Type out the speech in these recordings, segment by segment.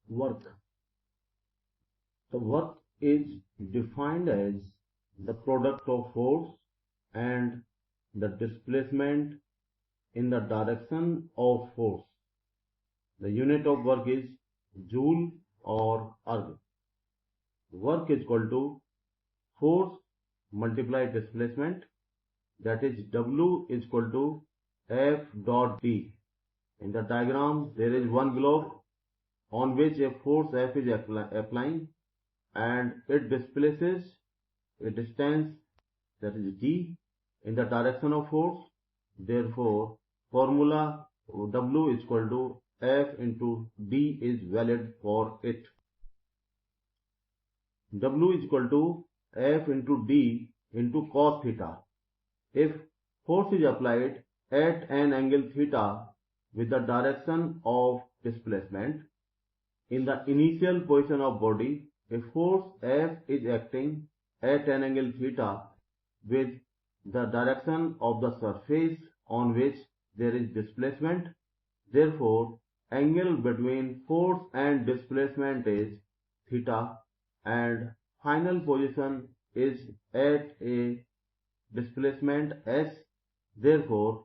Work. The work is defined as the product of force and the displacement in the direction of force. The unit of work is joule or erg. Work is equal to force multiplied displacement, that is W is equal to F dot D. In the diagram there is one globe on which a force F is applying and it displaces a distance, that is D, in the direction of force. Therefore formula W is equal to F into D is valid for it. W is equal to F into D into cos theta. If force is applied at an angle theta with the direction of displacement, in the initial position of body, a force F is acting at an angle theta with the direction of the surface on which there is displacement. Therefore, angle between force and displacement is theta and final position is at a displacement S. Therefore,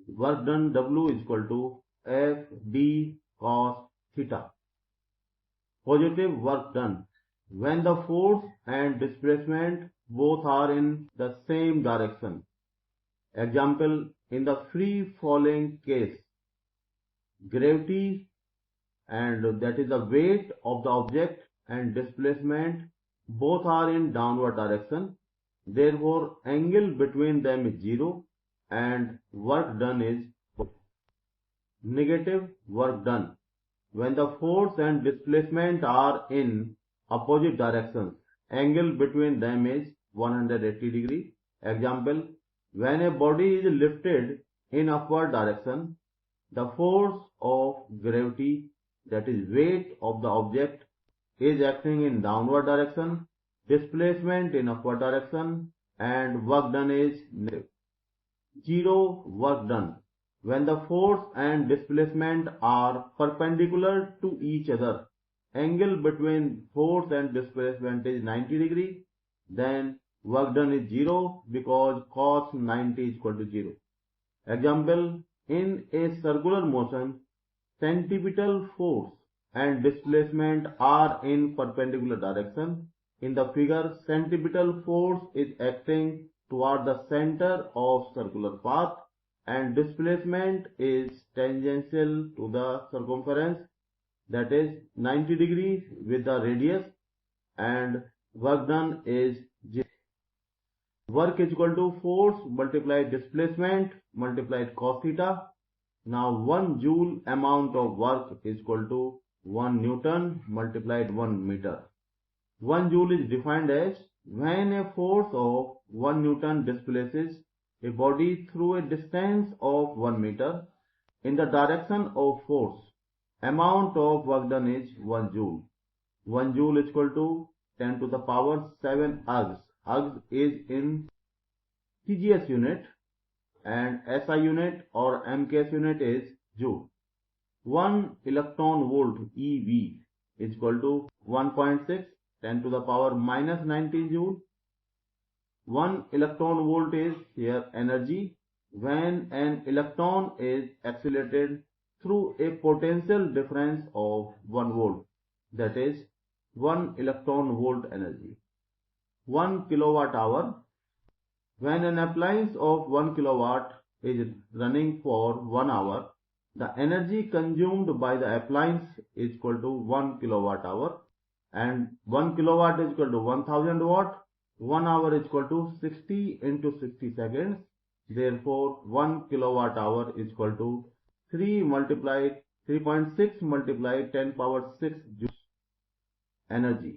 work done W is equal to F D cos theta. Positive work done when the force and displacement both are in the same direction. Example, in the free falling case, gravity and that is the weight of the object and displacement both are in downward direction. Therefore, angle between them is 0 and work done is negative work done when the force and displacement are in opposite directions. Angle between them is 180 degree. Example, when a body is lifted in upward direction, the force of gravity, that is weight of the object, is acting in downward direction, displacement in upward direction, and work done is negative. 0 work done when the force and displacement are perpendicular to each other. Angle between force and displacement is 90 degree. Then work done is 0 because cos 90 is equal to 0. Example, in a circular motion, centripetal force and displacement are in perpendicular direction. In the figure, centripetal force is acting toward the center of circular path and displacement is tangential to the circumference, that is 90 degrees with the radius, and work done is 0. Work is equal to force multiplied displacement multiplied cos theta. Now 1 joule amount of work is equal to 1 Newton multiplied 1 meter. 1 joule is defined as when a force of 1 Newton displaces a body through a distance of 1 meter in the direction of force. Amount of work done is 1 joule. 1 joule is equal to 10 to the power 7 ergs. Ergs is in CGS unit and SI unit or MKS unit is joule. 1 electron volt EV is equal to 1.6 10 to the power minus 19 joule. 1 electron volt is here energy when an electron is accelerated through a potential difference of 1 volt, that is 1 electron volt energy. 1 kilowatt hour, when an appliance of 1 kilowatt is running for 1 hour, the energy consumed by the appliance is equal to 1 kilowatt hour, and 1 kilowatt is equal to 1000 watt. 1 hour is equal to 60 into 60 seconds. Therefore, 1 kilowatt hour is equal to 3.6 multiplied 10 power 6 joules energy.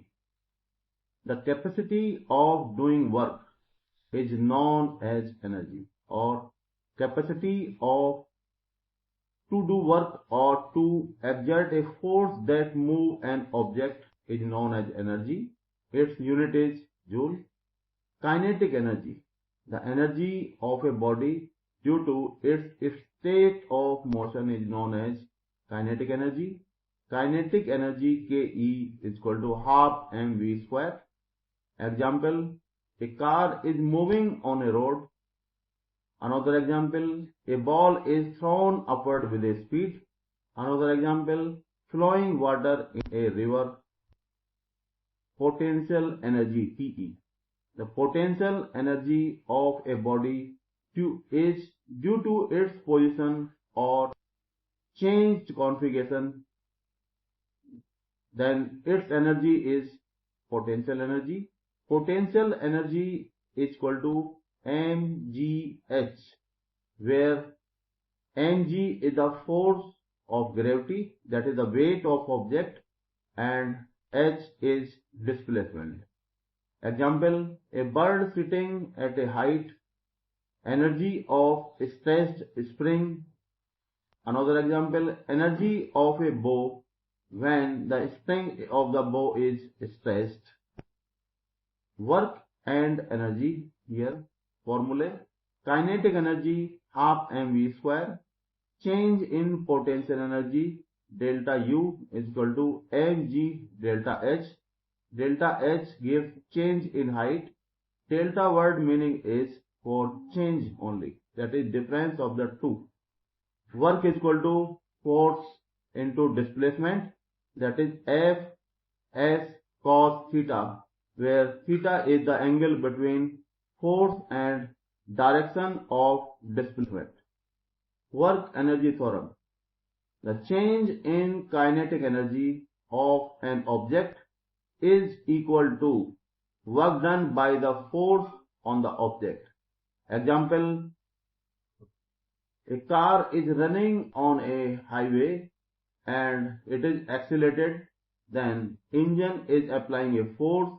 The capacity of doing work is known as energy, or capacity of to do work or to exert a force that move an object is known as energy. Its unit is joule. Kinetic energy, the energy of a body due to its state of motion is known as kinetic energy. kinetic energy Ke is equal to half mv square. Example, a car is moving on a road. Another example, a ball is thrown upward with a speed. Another example, flowing water in a river. Potential energy Te. The potential energy of a body is due to its position or changed configuration. Then its energy is potential energy. Potential energy is equal to mgh, where mg is the force of gravity, that is the weight of object, and h is displacement. Example, a bird sitting at a height, energy of stressed spring. Another example, energy of a bow when the spring of the bow is stressed. Work and energy here. Formula, kinetic energy half mv square. Change in potential energy delta U is equal to mg delta H. Delta H gives change in height. Delta word meaning is for change only, that is difference of the two. Work is equal to force into displacement, that is F S cos theta, where theta is the angle between force and direction of displacement. Work energy theorem. The change in kinetic energy of an object is equal to work done by the force on the object. Example, a car is running on a highway and it is accelerated, then engine is applying a force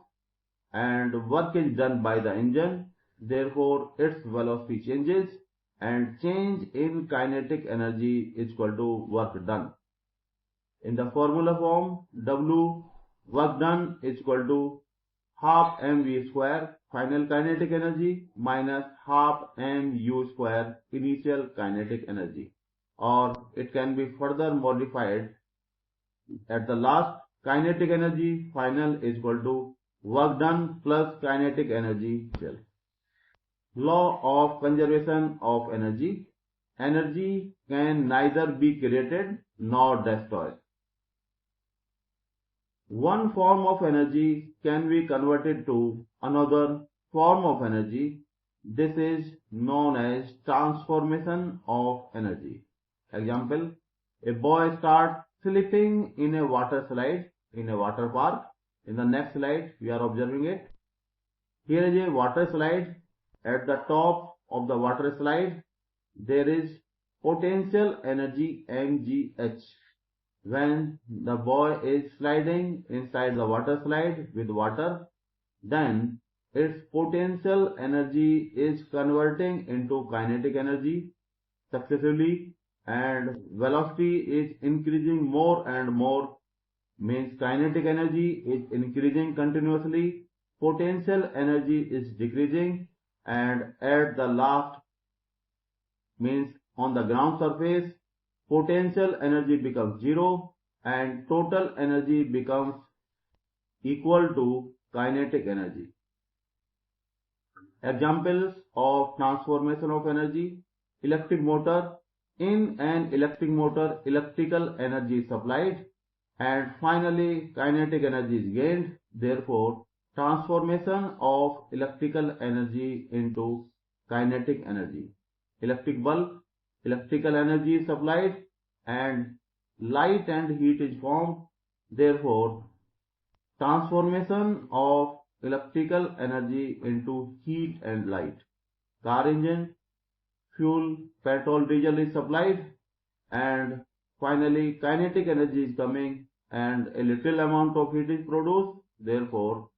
and work is done by the engine, therefore its velocity changes and change in kinetic energy is equal to work done. In the formula form, W work done is equal to half mv square final kinetic energy minus half mu square initial kinetic energy, or it can be further modified at the last. Kinetic energy final is equal to work done plus kinetic energy. Law of conservation of energy. Energy can neither be created nor destroyed. One form of energy can be converted to another form of energy. This is known as transformation of energy. Example, a boy starts slipping in a water slide in a water park. In the next slide, we are observing it. Here is a water slide. At the top of the water slide, there is potential energy mgh. When the boy is sliding inside the water slide with water, then its potential energy is converting into kinetic energy successively and velocity is increasing more and more, means kinetic energy is increasing continuously, potential energy is decreasing, and at the last, means on the ground surface, potential energy becomes zero and total energy becomes equal to kinetic energy. Examples of transformation of energy. Electric motor. In an electric motor, electrical energy is supplied and finally kinetic energy is gained. Therefore, transformation of electrical energy into kinetic energy. Electric bulb. Electrical energy is supplied and light and heat is formed. Therefore, transformation of electrical energy into heat and light. Car engine, fuel, petrol, diesel is supplied and finally kinetic energy is coming and a little amount of heat is produced. Therefore,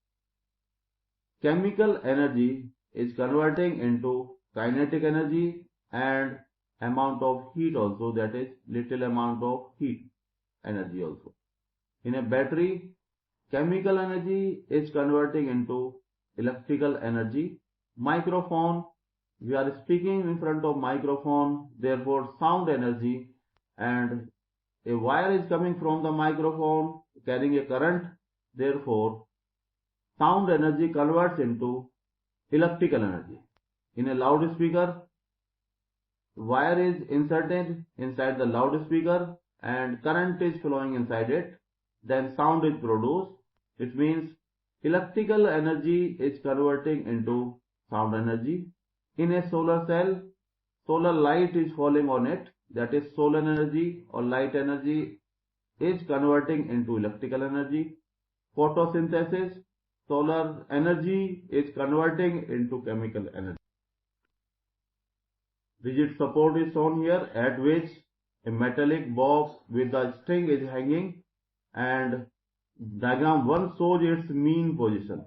chemical energy is converting into kinetic energy and amount of heat also, that is little amount of heat energy also. In a battery, chemical energy is converting into electrical energy. Microphone, we are speaking in front of microphone, therefore sound energy and a wire is coming from the microphone carrying a current. Therefore, sound energy converts into electrical energy. In a loudspeaker, wire is inserted inside the loudspeaker and current is flowing inside it. Then sound is produced. It means electrical energy is converting into sound energy. In a solar cell, solar light is falling on it. That is solar energy or light energy is converting into electrical energy. Photosynthesis, solar energy is converting into chemical energy. Rigid support is shown here, at which a metallic box with the string is hanging, and diagram 1 shows its mean position.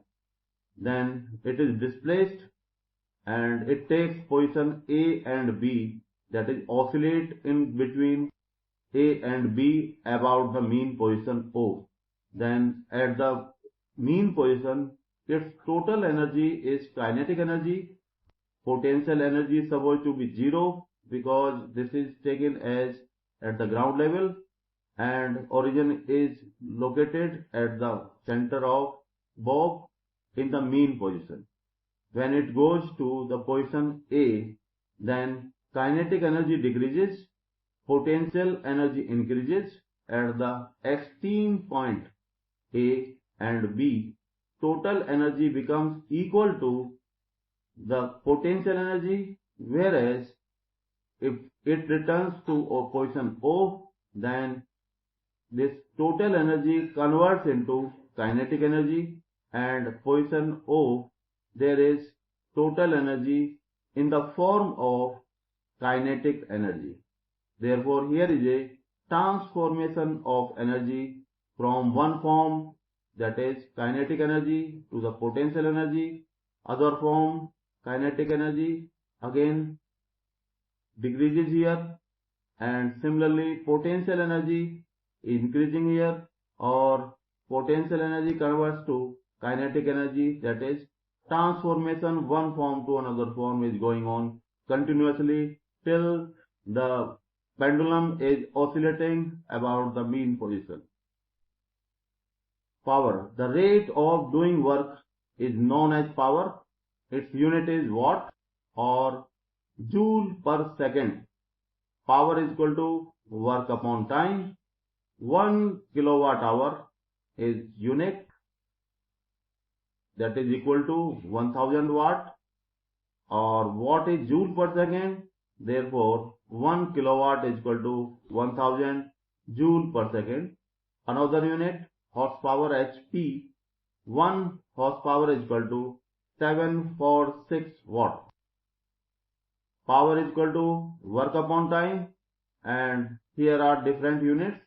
Then it is displaced and it takes position A and B, that is oscillate in between A and B about the mean position O. Then at the mean position, its total energy is kinetic energy. Potential energy is supposed to be 0 because this is taken as at the ground level, and origin is located at the center of bob in the mean position. When it goes to the position A, then kinetic energy decreases, potential energy increases. At the extreme point A and B, total energy becomes equal to the potential energy, whereas if it returns to position O, then this total energy converts into kinetic energy, and position O, there is total energy in the form of kinetic energy. Therefore, here is a transformation of energy from one form, that is kinetic energy, to the potential energy. Other form, kinetic energy, again decreases here, and similarly potential energy increasing here, or potential energy converts to kinetic energy, that is transformation one form to another form is going on continuously till the pendulum is oscillating about the mean position. Power. The rate of doing work is known as power. Its unit is watt or joule per second. Power is equal to work upon time. 1 kilowatt hour is unit, that is equal to 1000 watt, or watt is joule per second. Therefore, 1 kilowatt is equal to 1000 joule per second. Another unit, horsepower HP. 1 horsepower is equal to 746 watt. Power is equal to work upon time, and here are different units.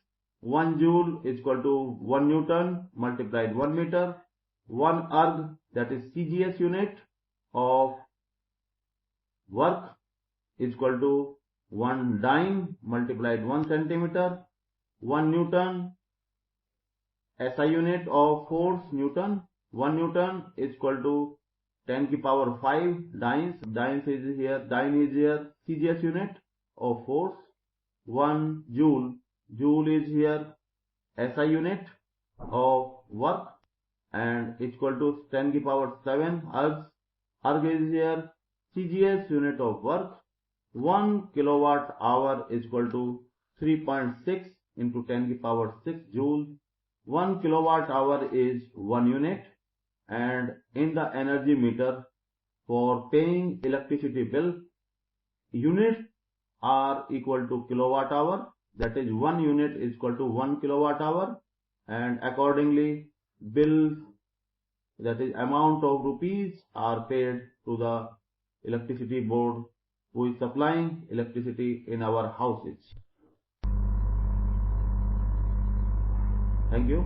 1 joule is equal to 1 Newton multiplied 1 meter. 1 erg, that is CGS unit of work, is equal to 1 dyne multiplied 1 centimeter. 1 Newton SI unit of force, Newton. 1 Newton is equal to 10 to the power 5 dynes. Dyne is here CGS unit of force. 1 joule. Joule is here SI unit of work, and it's equal to 10 to the power 7 ergs. Erg is here CGS unit of work. 1 kilowatt hour is equal to 3.6 into 10 to the power 6 joule. 1 kilowatt hour is 1 unit, and in the energy meter for paying electricity bill, units are equal to kilowatt hour, that is 1 unit is equal to 1 kilowatt hour, and accordingly bills, that is amount of rupees, are paid to the electricity board who is supplying electricity in our houses. Thank you.